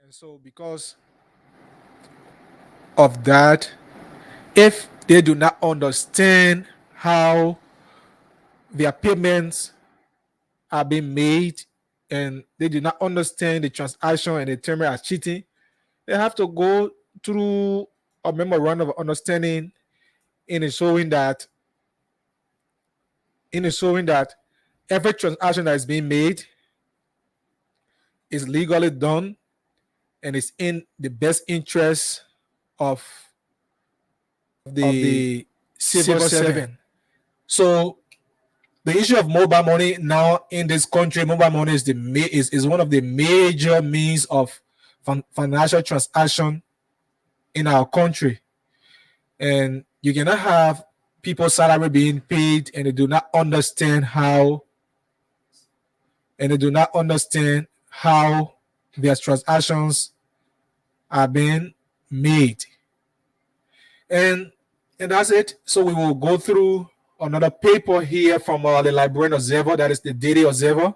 And so, because of that, if they do not understand how their payments are being made and they do not understand the transaction and they term it as cheating, they have to go through a memorandum of understanding in showing that every transaction that is being made is legally done and is in the best interest of the civil servant. So the issue of mobile money now in this country, mobile money is one of the major means of financial transaction in our country. And you cannot have people's salary being paid and they do not understand how their transactions are being made. And that's it. So we will go through another paper here from the Liberian Observer. That is the Daily Observer.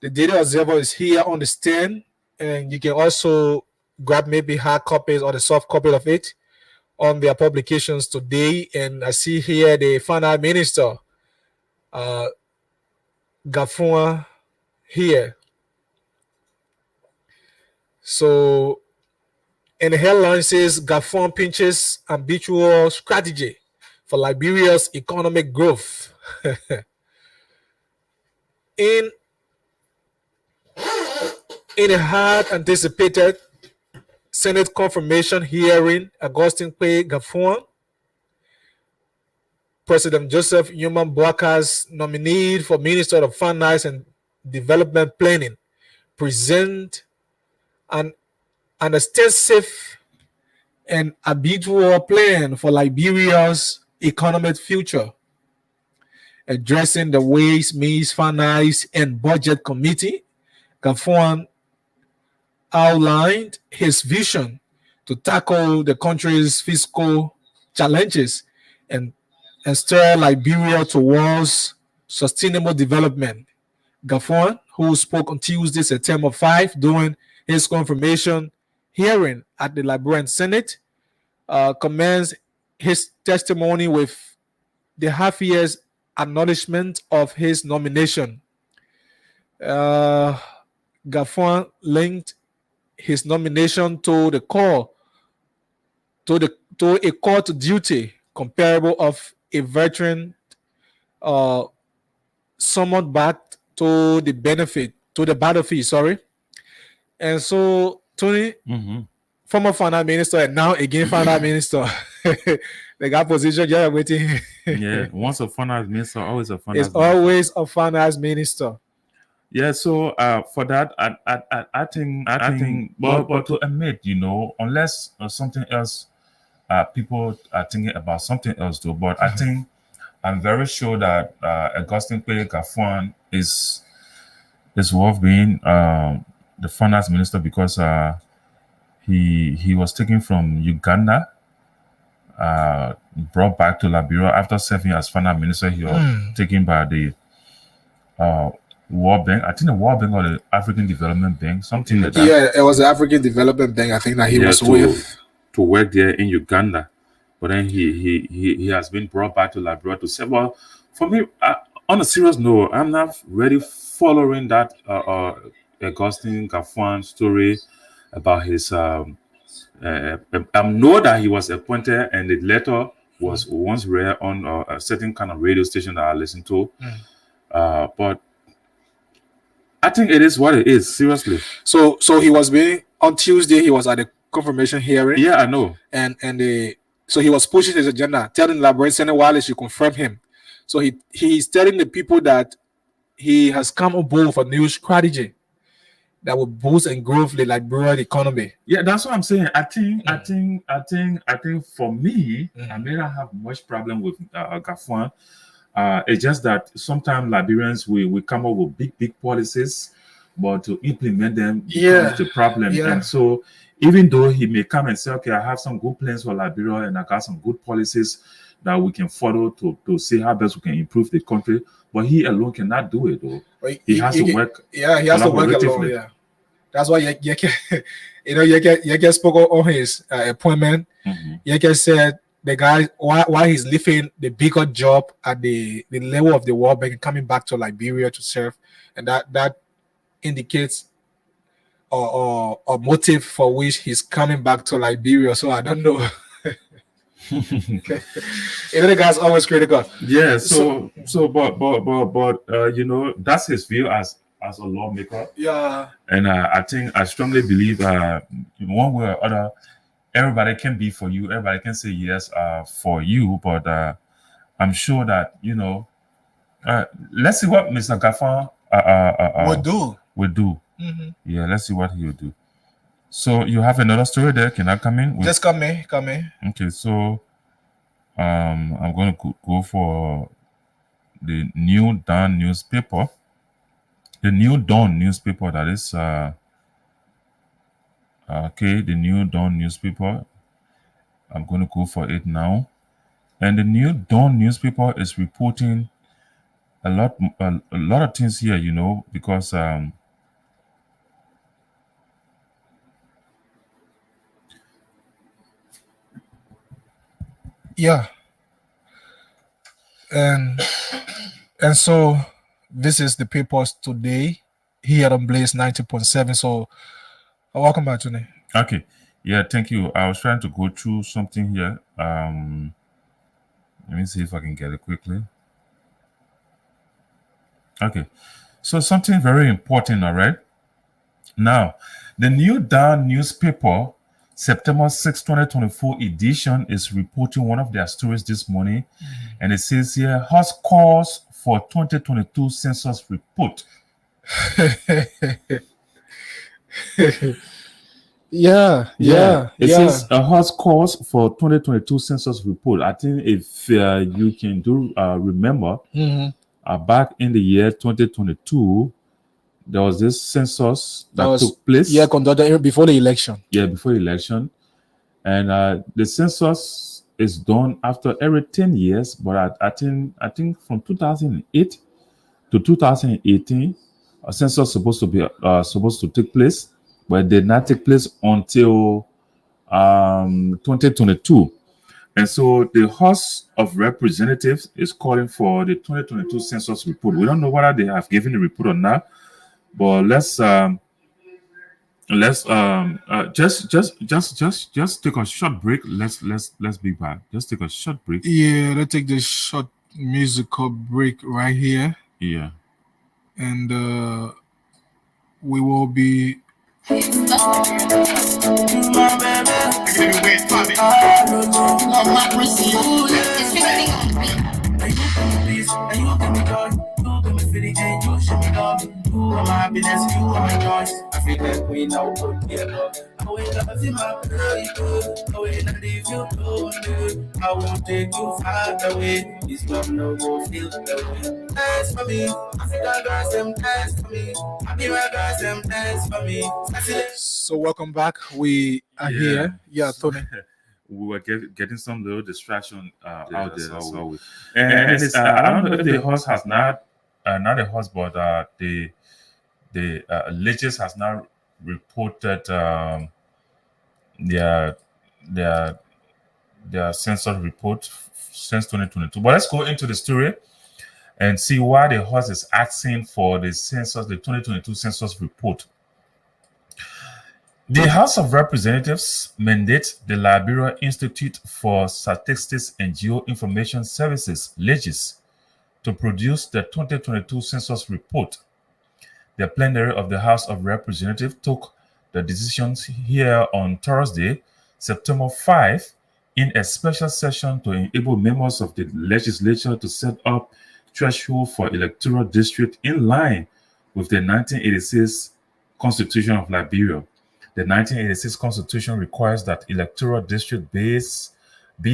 The Daily Observer is here on the stand, and you can also grab maybe hard copies or the soft copy of it on their publications today. And I see here the finance minister, Gafua, here. So, and the headline says Gafon pinches habitual strategy for Liberia's economic growth. in a hard anticipated Senate confirmation hearing, Augustine P. Gafon, President Joseph Human Boaka's nominee for Minister of Finance and Development Planning, present an extensive and habitual plan for Liberia's economic future. Addressing the Ways, Means, Finance, and Budget Committee, Gafon outlined his vision to tackle the country's fiscal challenges and steer Liberia towards sustainable development. Gafon, who spoke on Tuesday, September 5, during his confirmation hearing at the Liberian Senate, commenced his testimony with the half year's acknowledgement of his nomination. Gafon linked his nomination to a call to duty comparable of a veteran summoned back to the battlefield. Sorry. And so Tony, former finance minister and now again finance minister, they got position just waiting. Yeah, once a finance minister, always a finance minister. It's always a finance minister. Yeah, so for that, I think, but to admit, unless something else, people are thinking about something else though. But I think I'm very sure that Augustine P. Gafon is worth being the finance minister because he was taken from Uganda, brought back to Liberia after serving as finance minister. He was taken by the World Bank. I think the World Bank or the African Development Bank, something like that. Yeah, it was the African Development Bank. I think that he was with to work there in Uganda, but then he has been brought back to Liberia to serve. Well, for me, on a serious note, I'm not really following that Augustine Gafon story about his. I know that he was appointed, and the letter was once read on a certain kind of radio station that I listened to, but. I think it is what it is, seriously. So he was being on Tuesday. He was at the confirmation hearing. Yeah, I know. And so he was pushing his agenda, telling the Liberian Senate while should confirm him. So he's telling the people that he has come on board for new strategy that will boost and grow the Liberian economy. Yeah, that's what I'm saying. I think for me, I may not have much problem with Gafon. It's just that sometimes Liberians we come up with big policies, but to implement them becomes the problem. Yeah. And so even though he may come and say, okay, I have some good plans for Liberia and I got some good policies that we can follow to see how best we can improve the country, but he alone cannot do it though. He has to work. Yeah, he has to work alone. Yeah. That's why Yeke spoke on his appointment. Mhm. Yeke said the guy why he's leaving the bigger job at the level of the World Bank and coming back to Liberia to serve, and that indicates or motive for which he's coming back to Liberia. So I don't know. The guy's always critical. Yeah. But you know, that's his view as a lawmaker, Yeah, and I strongly believe in one way or other, everybody can be for you. Everybody can say yes for you, but I'm sure that let's see what Mr. Gaffan would do. will do. Mm-hmm. Yeah, let's see what he will do. So you have another story there? Can I come in? Just come in. Okay, so I'm going to go for the New Dawn newspaper. The New Dawn newspaper, that is okay, the New Dawn newspaper. I'm going to go for it now. And the New Dawn newspaper is reporting a lot of things here, because Yeah, and so this is the Papers Today here on Blaze 90.7. So welcome back, Tony. Okay. Yeah, thank you. I was trying to go through something here. Let me see if I can get it quickly. Okay. So something very important, all right? Now, the New Dawn newspaper, September 6, 2024 edition is reporting one of their stories this morning. And it says here, House calls for 2022 census report. Yeah. It says a House calls for 2022 census report. I think if you can remember, back in the year 2022, there was this census that took place. Yeah, conducted before the election. Yeah, before the election. And the census is done after every 10 years, but I think from 2008 to 2018, a census supposed to take place, but it did not take place until 2022. And so the House of Representatives is calling for the 2022 census report. We don't know whether they have given the report or not, but let's just take a short break. Let's be back. Just take a short break. Yeah, let's take this short musical break right here. Yeah. And we will be You are my happiness, you are my joy. African queen, now put your love. I will never see my baby. I will not leave you lonely. I will take you far away. This love no go feel the way. Dance for me, African girls them dance for me. Happy girls them dance for me. So welcome back. We are here. Yeah, Tony. We were getting some little distraction out there. So and it's, I don't know if the host has not the host, but the Legis has now reported their census report since 2022. But let's go into the story and see why the host is asking for the 2022 census report. The House of Representatives mandates the Liberia Institute for Statistics and Geoinformation Services, LEGIS, to produce the 2022 census report. The plenary of the House of Representatives took the decisions here on Thursday, September 5, in a special session to enable members of the legislature to set up threshold for electoral district in line with the 1986 Constitution of Liberia. The 1986 Constitution requires that electoral district be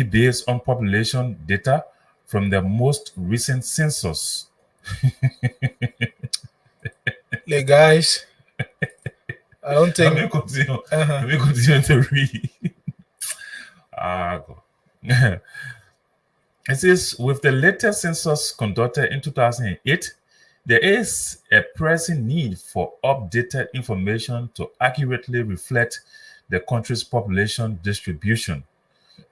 based on population data from the most recent census. Hey guys, I don't think. Let me continue. Let me continue to read. It says, with the latest census conducted in 2008, There is a pressing need for updated information to accurately reflect the country's population distribution.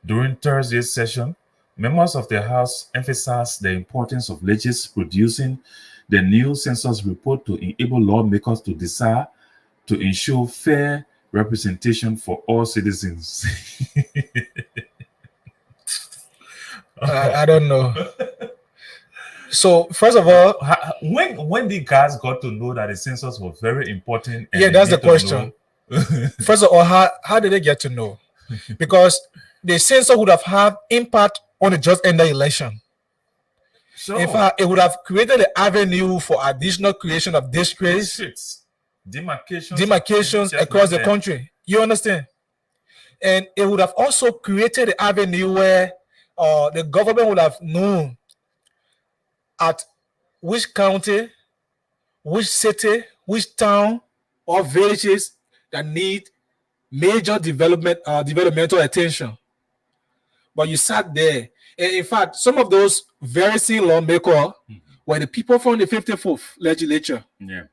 During Thursday's session, members of the House emphasized the importance of legislators producing the new census report to enable lawmakers to decide to ensure fair representation for all citizens. I don't know. So first of all, when the guys got to know that the census was very important, and yeah, they that's the need to question. know- First of all, how did they get to know? Because the census would have had impact on the just ended election. So, In fact, it would have created an avenue for additional creation of districts, districts, demarcations demarcations across the country. You understand? And it would have also created an avenue where the government would have known at which county, which city, which town, or villages that need major developmental attention. But you sat there. And in fact, some of those very same lawmakers were the people from the 54th legislature. Yeah.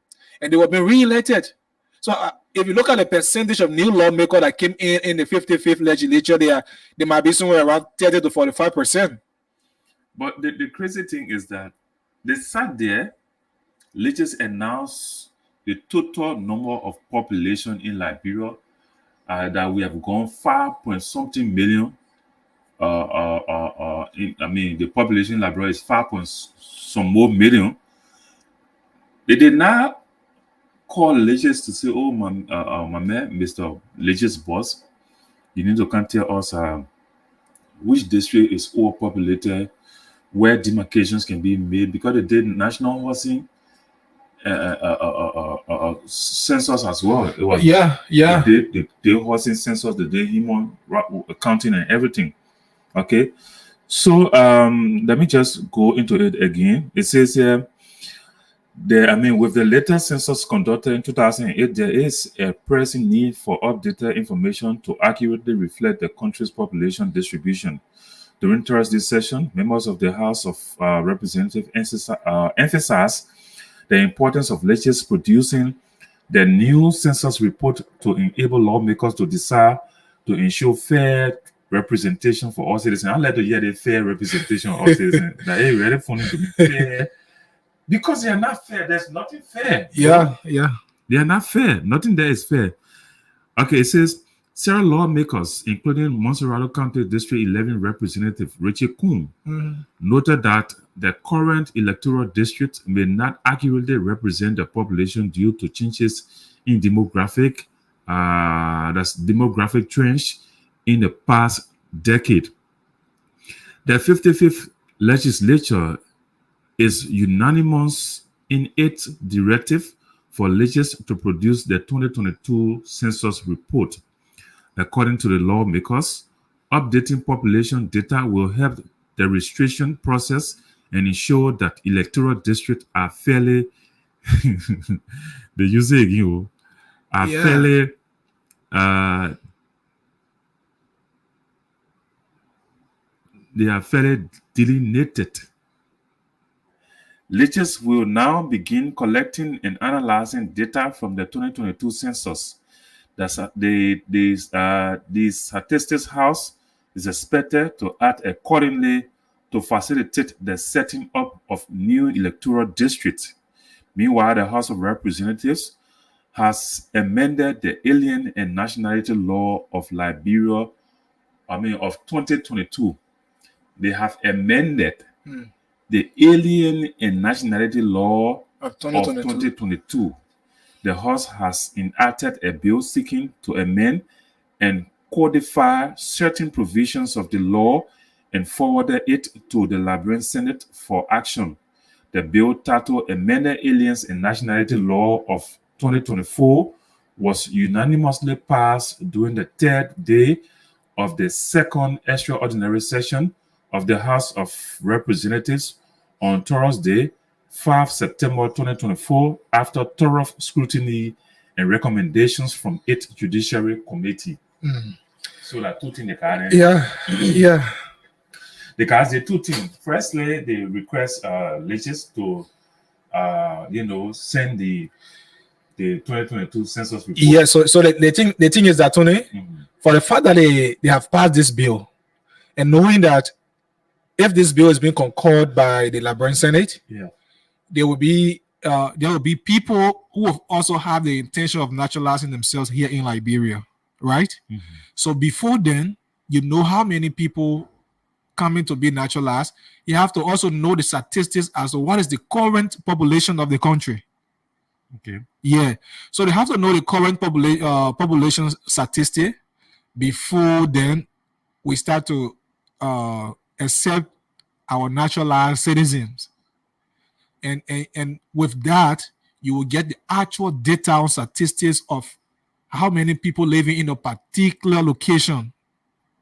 And they were being re-elected. So if you look at the percentage of new lawmakers that came in the 55th legislature, they might be somewhere around 30 to 45%. But the crazy thing is that they sat there, legislators announced the total number of population in Liberia that we have gone 5-point-something million. The population in Liberia is 5-point-some more million. They did not call legislators to say, "Oh, my man, Mr. Legislative Boss, you need to come tell us which district is overpopulated, where demarcations can be made," because they did national housing census as well. It was, yeah. They did housing census, they did human accounting and everything. Okay, so let me just go into it again. It says here, with the latest census conducted in 2008, there is a pressing need for updated information to accurately reflect the country's population distribution. During Thursday's session, members of the House of Representatives emphasized the importance of legislators producing the new census report to enable lawmakers to decide to ensure fair representation for all citizens. I'd like to hear the fair representation of all citizens. That is really funny to me. Fair. Because they are not fair. There's nothing fair. Yeah. They are not fair. Nothing there is fair. Okay, it says several lawmakers, including Montserrat County District 11 Representative Richie Coon, noted that the current electoral district may not accurately represent the population due to changes in demographic trends in the past decade. The 55th legislature is unanimous in its directive for legislators to produce the 2022 census report. According to the lawmakers, updating population data will help the registration process and ensure that electoral districts are fairly fairly delineated. Legislators will now begin collecting and analyzing data from the 2022 census. The Statistics House is expected to act accordingly to facilitate the setting up of new electoral districts. Meanwhile, the House of Representatives has amended the Alien and Nationality Law of Liberia, of 2022. They have amended the Alien and Nationality Law of 2022. The House has enacted a bill seeking to amend and codify certain provisions of the law and forwarded it to the Liberian Senate for action. The bill, titled Amended Aliens and Nationality Law of 2024, was unanimously passed during the third day of the second extraordinary session of the House of Representatives on Thursday, 5 September 2024, after thorough scrutiny and recommendations from its Judiciary Committee. So that two things they can. Yeah. Because the two things. Firstly, they request legislators to send the 2022 census report. Yeah, so the thing is that, Tony, for the fact that they have passed this bill, and knowing that if this bill is being concurred by the Liberian Senate, there will be people who will also have the intention of naturalizing themselves here in Liberia, right? So before then, you know how many people coming to be naturalized. You have to also know the statistics as to what is the current population of the country. Okay. Yeah. So they have to know the current population statistic before then we start to accept our naturalized citizens. And with that, you will get the actual data on statistics of how many people living in a particular location,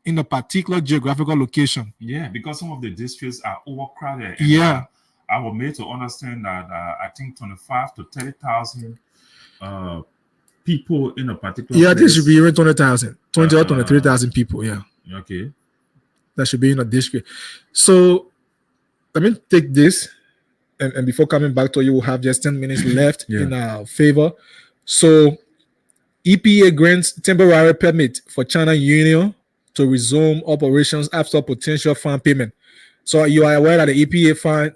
in a particular geographical location. Yeah, because some of the districts are overcrowded. Yeah. I was made to understand that I think 25 to 30,000 people in a particular Yeah, place. this should be even 20,000, 20 or 23,000 people. Yeah. Okay. That should be in a district. So let me take this, and before coming back to you, we'll have just 10 minutes left in our favor. So EPA grants temporary permit for China Union to resume operations after potential fine payment. So you are aware that the EPA fined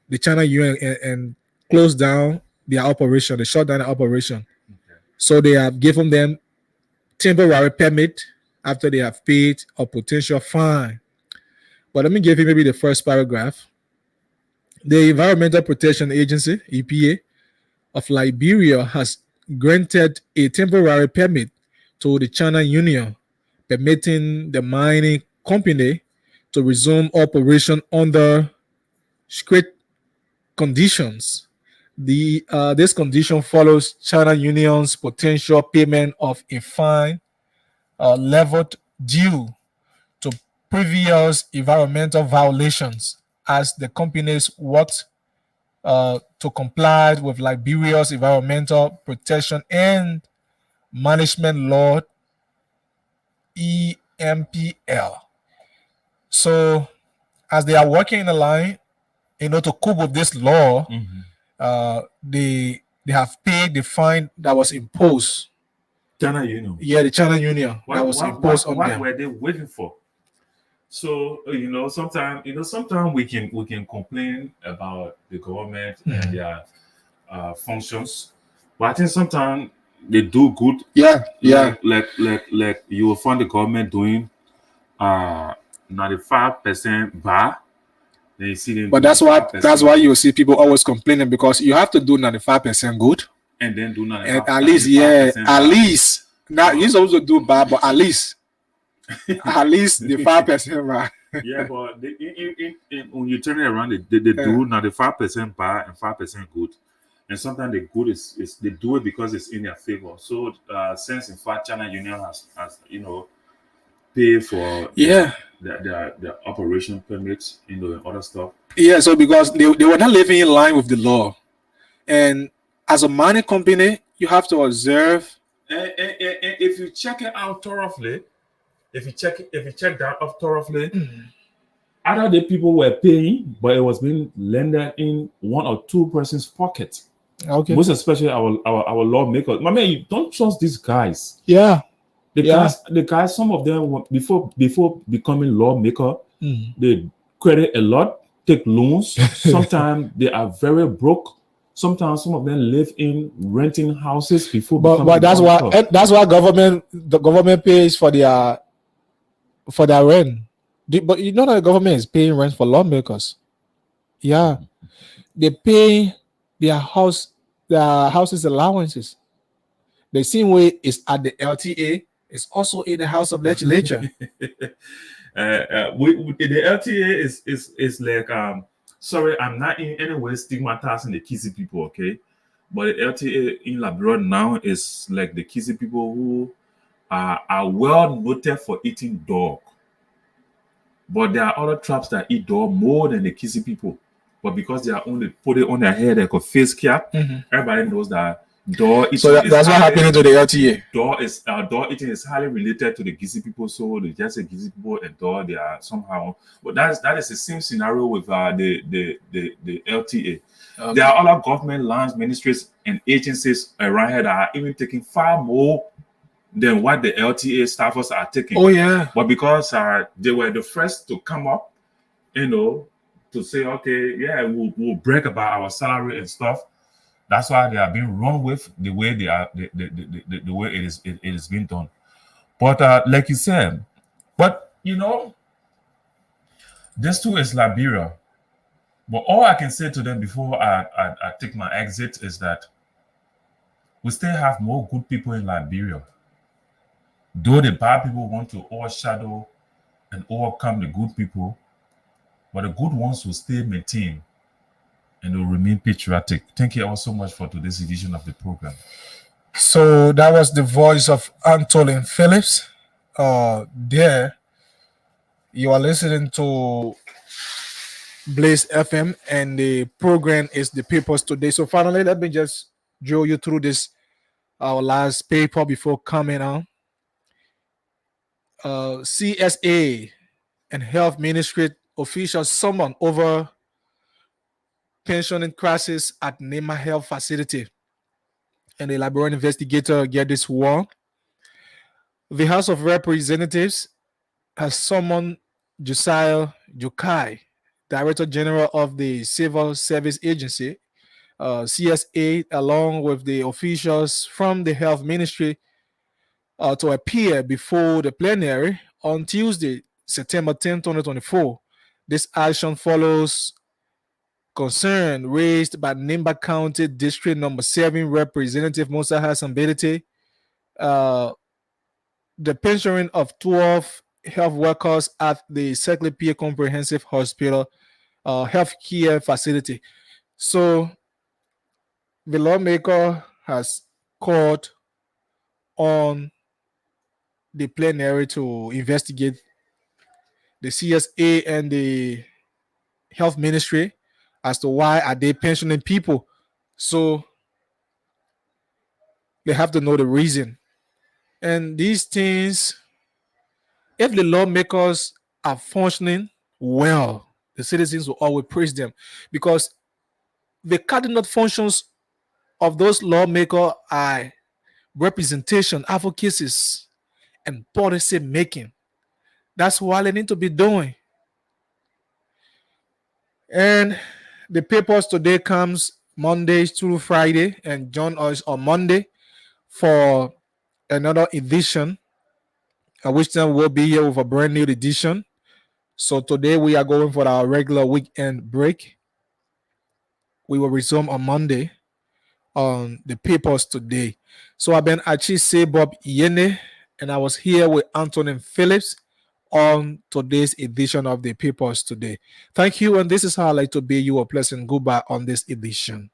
the China Union and closed down their operation. They shut down the operation. Okay. So they have given them temporary permit after they have paid a potential fine. But let me give you maybe the first paragraph. The Environmental Protection Agency, EPA, of Liberia has granted a temporary permit to the China Union, permitting the mining company to resume operation under strict conditions. This condition follows China Union's potential payment of a fine leveled due to previous environmental violations as the companies worked to comply with Liberia's environmental protection and management law, EMPL. So as they are working in the line, to cope with this law, they have paid the fine that was imposed. China Union. Yeah, the China Union that was imposed on them. What were they waiting for? So sometimes we can complain about the government and their functions, but I think sometimes they do good. Yeah. Like you will find the government doing 95% bar. Then you see them. But that's why you see people always complaining, because you have to do 95% good and then do 95%. And at least now you're supposed to do bad, but at least the 5% right. Yeah, but when you turn it around, they do 95% bad and 5% good. And sometimes the good is they do it because it's in their favor. So since in fact China Union has pay for the operation permits, and other stuff. Yeah, so because they were not living in line with the law, and as a mining company, you have to observe. And if you check it out thoroughly, if you check that out thoroughly, other the people were paying, but it was being landed in one or two persons' pocket. Okay. Most especially our lawmakers. My man, you don't trust these guys. Yeah. The guys, some of them before becoming lawmaker, they credit a lot, take loans. Sometimes they are very broke. Sometimes some of them live in renting houses before. But that's why the government pays for their rent. But you know that the government is paying rent for lawmakers. Yeah, they pay their houses allowances. The same way is at the LTA. It's also in the House of Legislature. The LTA is like sorry, I'm not in any way stigmatizing the Kizzy people, okay? But the LTA in Liberia now is like the Kizzy people who are well noted for eating dog. But there are other tribes that eat dog more than the Kizzy people. But because they are only put it on their head like a face cap, everybody knows that Door So eating is that's what highly happened to the LTA. door eating is highly related to the Gizi people. So they just say Gizi people and door they are somehow. But that is the same scenario with the LTA. There Okay. are other government lands, ministries, and agencies around here that are even taking far more than what the LTA staffers are taking. Oh yeah. But because they were the first to come up, you know, to say, okay, yeah, we'll break about our salary and stuff. That's why they are being run with the way they are, the way it is being done. But like you said, but this too is Liberia. But all I can say to them before I take my exit is that we still have more good people in Liberia. Though the bad people want to overshadow and overcome the good people, but the good ones will still maintain and will remain patriotic. Thank you all so much for today's edition of the program. So that was the voice of Antoine Phillips. There, you are listening to Blaze FM, and the program is the Papers Today. So finally, let me just draw you through this our last paper before coming on. CSA and Health Ministry officials summoned over pensioning crisis at Nema Health Facility, and the Liberian investigator get this wrong. The House of Representatives has summoned Josiah Jukai, Director General of the Civil Service Agency, CSA, along with the officials from the Health Ministry to appear before the plenary on Tuesday, September 10, 2024. This action follows concern raised by Nimba County District Number 7 Representative Musa Hassan Bedete. The pensioning of 12 health workers at the Secretary Comprehensive Hospital health care facility. So the lawmaker has called on the plenary to investigate the CSA and the health ministry as to why are they pensioning people. So they have to know the reason. And these things, if the lawmakers are functioning well, the citizens will always praise them, because the cardinal functions of those lawmakers are representation, advocacies, and policy making. That's what they need to be doing. And the papers today comes Mondays through Friday, and join us on Monday for another edition, at which time we'll be here with a brand new edition. So today we are going for our regular weekend break. We will resume on Monday on the papers today. So I've been Achise Bob Yene, and I was here with Antonin Phillips on today's edition of the papers today. Thank you, and this is how I like to bid you a pleasant goodbye on this edition.